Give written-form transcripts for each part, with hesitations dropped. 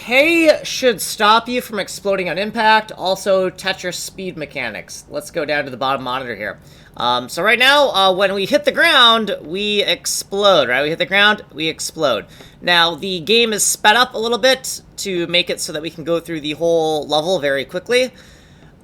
Hay should stop you from exploding on impact. Also, Tetris speed mechanics. Let's go down to the bottom monitor here. So right now, when we hit the ground, we explode, right? We hit the ground, we explode. Now, the game is sped up a little bit to make it so that we can go through the whole level very quickly.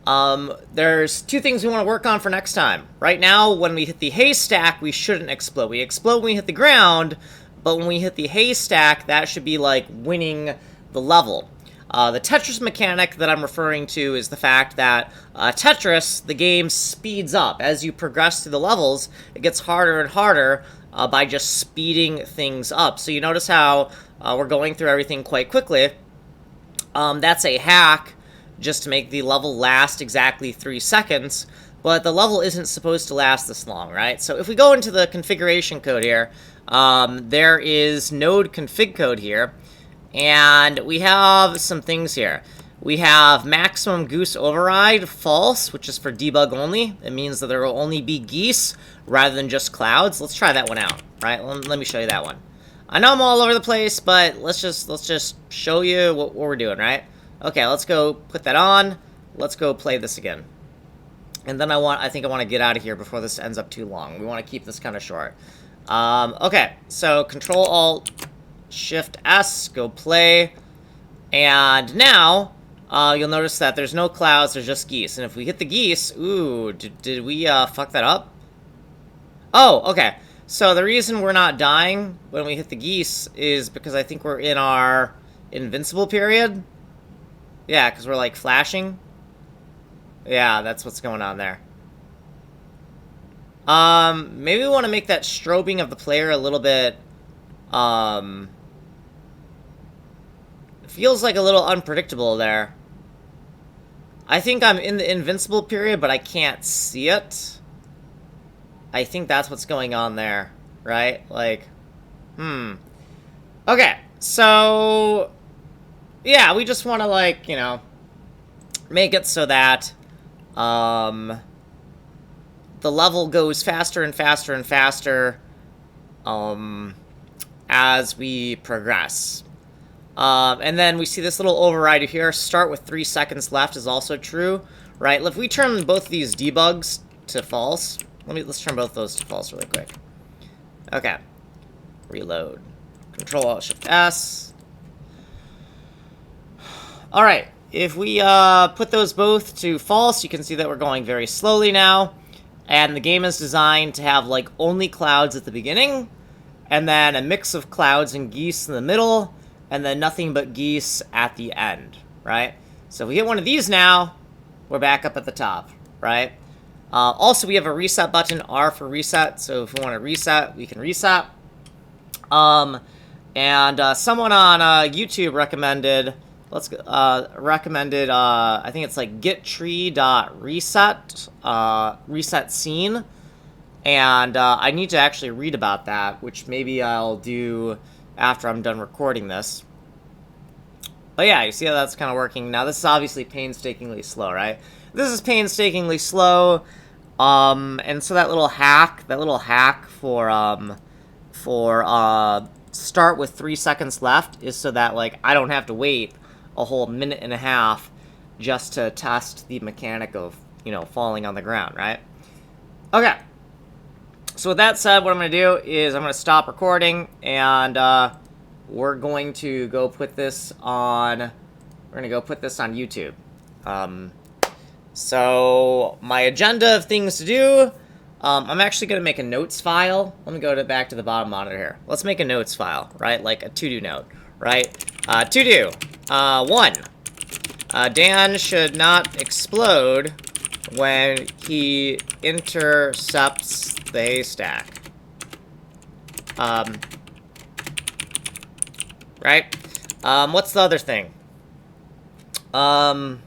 There's two things we want to work on for next time. Right now, when we hit the haystack, we shouldn't explode. We explode when we hit the ground, but when we hit the haystack, that should be like winning the level. The Tetris mechanic that I'm referring to is the fact that Tetris, the game speeds up. As you progress through the levels, it gets harder and harder by just speeding things up. So you notice how we're going through everything quite quickly. That's a hack just to make the level last exactly 3 seconds, but the level isn't supposed to last this long, right? So if we go into the configuration code here, there is node config code here, and we have some things here. We have maximum goose override false, which is for debug only. It means that there will only be geese rather than just clouds. Let's try that one out, right? Let me show you that one. I know I'm all over the place, but let's just show you what we're doing, right? Okay, let's go put that on. Let's go play this again. And then I think I want to get out of here before this ends up too long. We want to keep this kind of short. Okay, so Control Alt Shift S, go play. And now, you'll notice that there's no clouds, there's just geese. And if we hit the geese, ooh, did we fuck that up? Oh, okay. So the reason we're not dying when we hit the geese is because I think we're in our invincible period. Yeah, because we're, like, flashing. Yeah, that's what's going on there. Maybe we want to make that strobing of the player a little bit, it feels like a little unpredictable there. I think I'm in the invincible period, but I can't see it. I think that's what's going on there, right? Like, Okay, so yeah, we just want to, like, you know, make it so that the level goes faster and faster and faster as we progress. And then we see this little override here. Start with 3 seconds left is also true, right? If we turn both of these debugs to false, let's turn both of those to false really quick. Okay, reload. Control Alt Shift S. All right, if we put those both to false, you can see that we're going very slowly now. And the game is designed to have, like, only clouds at the beginning, and then a mix of clouds and geese in the middle, and then nothing but geese at the end, right? So if we hit one of these now, we're back up at the top, right? Also, we have a reset button, R for reset, so if we want to reset, we can reset. Someone on YouTube recommended... I think it's like gettree.reset, reset scene, and I need to actually read about that, which maybe I'll do after I'm done recording this. But yeah, you see how that's kind of working. Now this is obviously painstakingly slow, right? This is painstakingly slow, and so that little hack for start with 3 seconds left is so that, like, I don't have to wait a whole minute and a half just to test the mechanic of, you know, falling on the ground, right? Okay. So with that said, what I'm going to do is I'm going to stop recording, and we're going to go put this on YouTube. So my agenda of things to do, I'm actually going to make a notes file. Let me go back to the bottom monitor here. Let's make a notes file, right? Like a to-do note, right? To-do. 1. Dan should not explode when he intercepts the haystack. Right? What's the other thing? The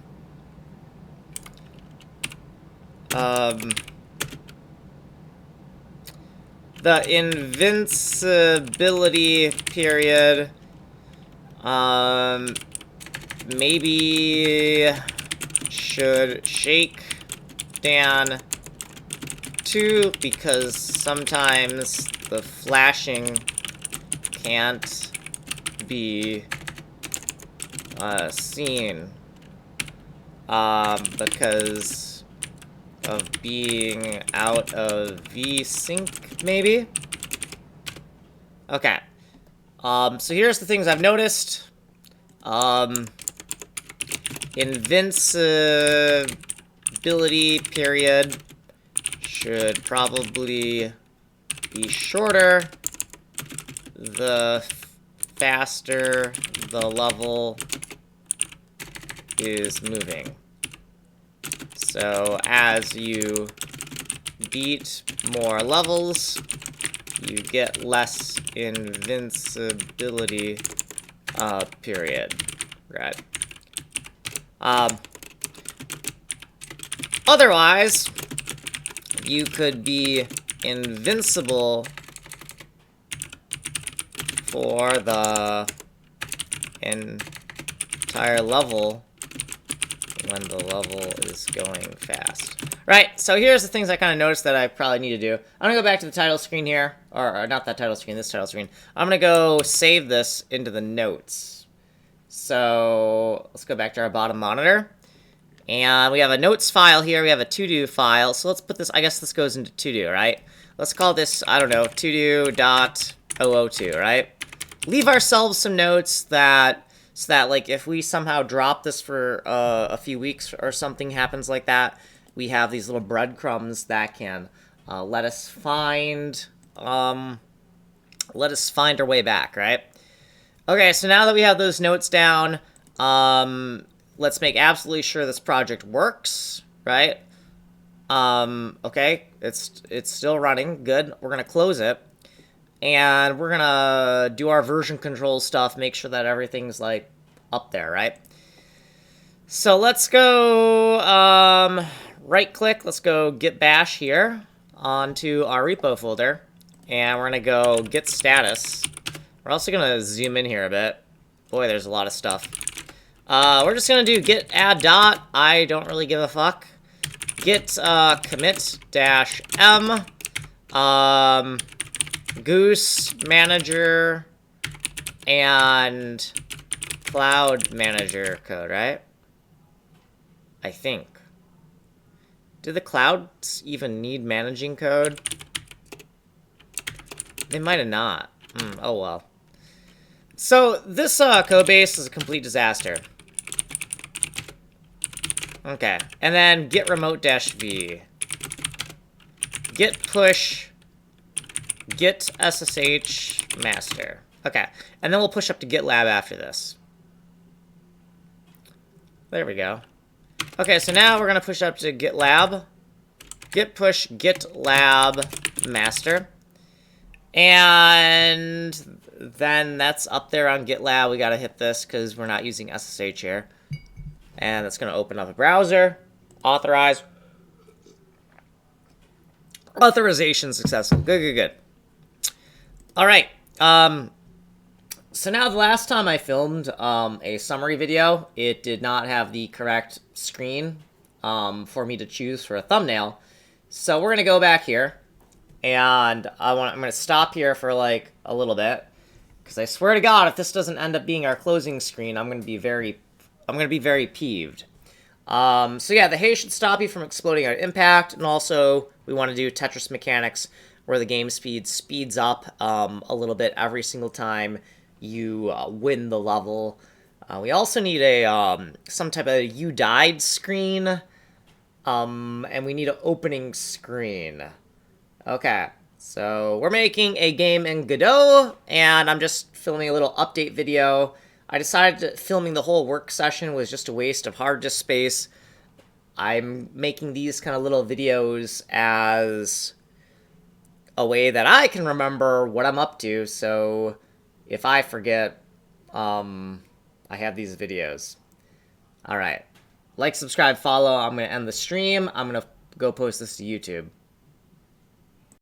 invincibility period, maybe should shake Dan too, because sometimes the flashing can't be scene. Because of being out of vsync, maybe? Okay. So here's the things I've noticed. Invincibility period should probably be shorter the faster the level is moving. So as you beat more levels, you get less invincibility period. Right. Otherwise, you could be invincible for the entire level when the level is going fast. Right, so here's the things I kind of noticed that I probably need to do. I'm going to go back to the title screen here. Or not that title screen, this title screen. I'm going to go save this into the notes. So let's go back to our bottom monitor. And we have a notes file here. We have a to-do file. So let's put this, I guess this goes into to-do, right? Let's call this, I don't know, to-do.002, right? Leave ourselves some notes that, so that, like, if we somehow drop this for a few weeks or something happens like that, we have these little breadcrumbs that can let us find our way back, right? Okay, so now that we have those notes down, let's make absolutely sure this project works, right? Okay, it's still running. Good. We're gonna close it. And we're gonna do our version control stuff, make sure that everything's, like, up there, right? So let's go, right-click, let's go git bash here onto our repo folder. And we're gonna go git status. We're also gonna zoom in here a bit. Boy, there's a lot of stuff. We're just gonna do git add dot. I don't really give a fuck. Git commit dash m. Goose manager and cloud manager code, right? I think. Do the clouds even need managing code? They might have not. Oh well. So this code base is a complete disaster. Okay, and then git remote dash v. Git push. Git SSH master. Okay, and then we'll push up to GitLab after this. There we go. Okay, so now we're gonna push up to GitLab. Git push GitLab master. And then that's up there on GitLab. We gotta hit this because we're not using SSH here. And that's gonna open up a browser. Authorize. Authorization successful. Good, good, good. All right. So now the last time I filmed a summary video, it did not have the correct screen for me to choose for a thumbnail. So we're gonna go back here, and I'm gonna stop here for like a little bit, because I swear to God, if this doesn't end up being our closing screen, I'm gonna be very peeved. So yeah, the hay should stop you from exploding at impact, and also we want to do Tetris mechanics, where the game speeds up a little bit every single time you win the level. We also need a some type of you died screen, and we need an opening screen. Okay, so we're making a game in Godot, and I'm just filming a little update video. I decided that filming the whole work session was just a waste of hard disk space. I'm making these kind of little videos as a way that I can remember what I'm up to, so if I forget, I have these videos. Alright. Like, subscribe, follow. I'm going to end the stream. I'm going to go post this to YouTube.